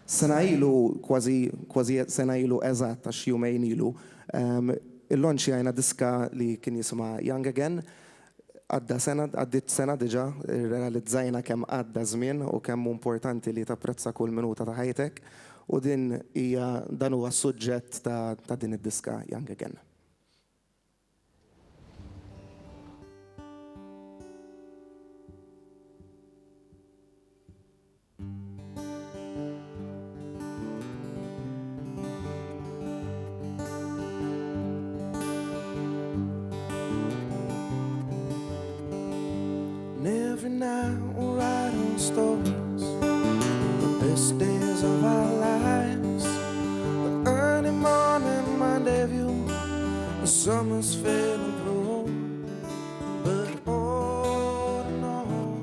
Sena ilu, kważi sena ilu eżatt għax jumejn ilu, il-lonċi għajna diska li kien jisima Young Again, għaddit sena diġa, realizzajna kemm għadda żmien u kemm importanti li tapprezza kull minuta ta' ħajtek u dan huwa s-suġġett ta' din id-diska Young Again. Every night we'll write on stories, the best days of our lives. The early morning rendezvous, the summer's fading through. But all in all,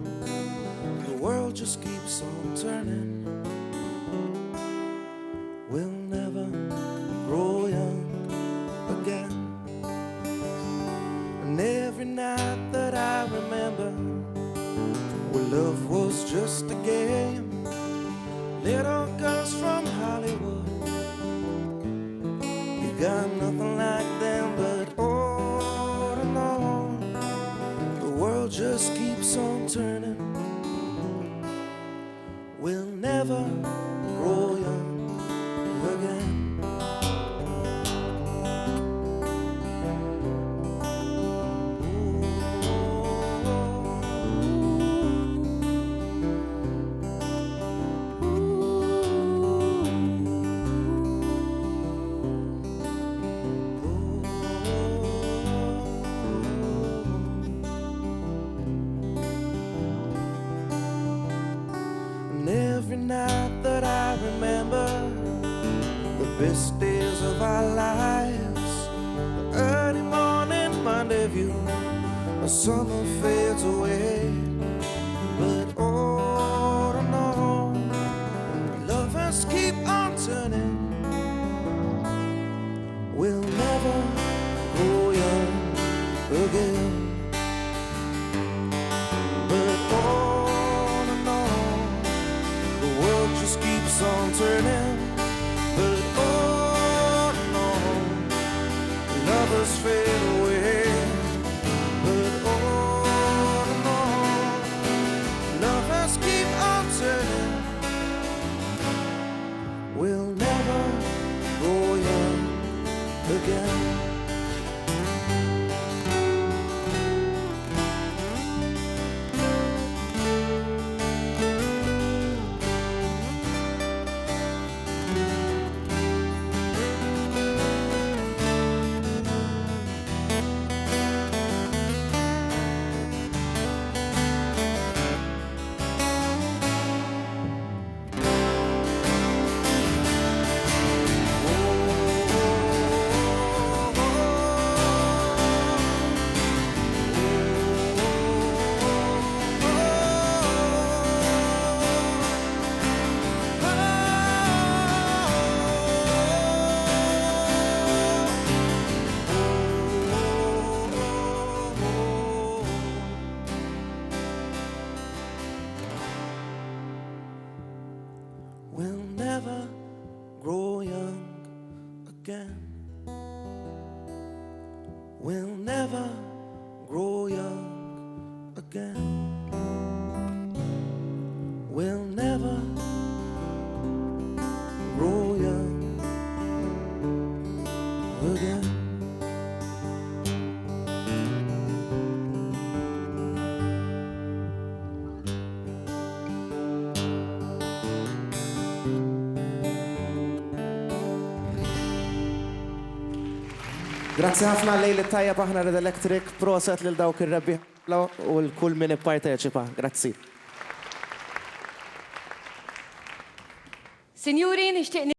the world just keeps on turning. We'll never grow young again. And every night that I remember, well, love was just a game. Little girls from Hollywood, you got nothing like them. But all in all, the world just keeps on turning. We'll never grow young again. Every night that I remember, the best days of our lives, the early morning rendezvous, the summer fades away. But all in all, lovers keep on turning. We'll never grow young again. Just keeps on turning, but all in all, lovers fade away. But all in all, lovers keep on turning. We'll never grow young again. We'll never grow young again. We'll never grow young again. We'll never grow young again. Grazzi ħafna lejli tajjeb aħna Red Electric, proset lil dawk ir-rebbi u l-kull min ipparteċipa. Grazzi. Sinjuri, nixtieq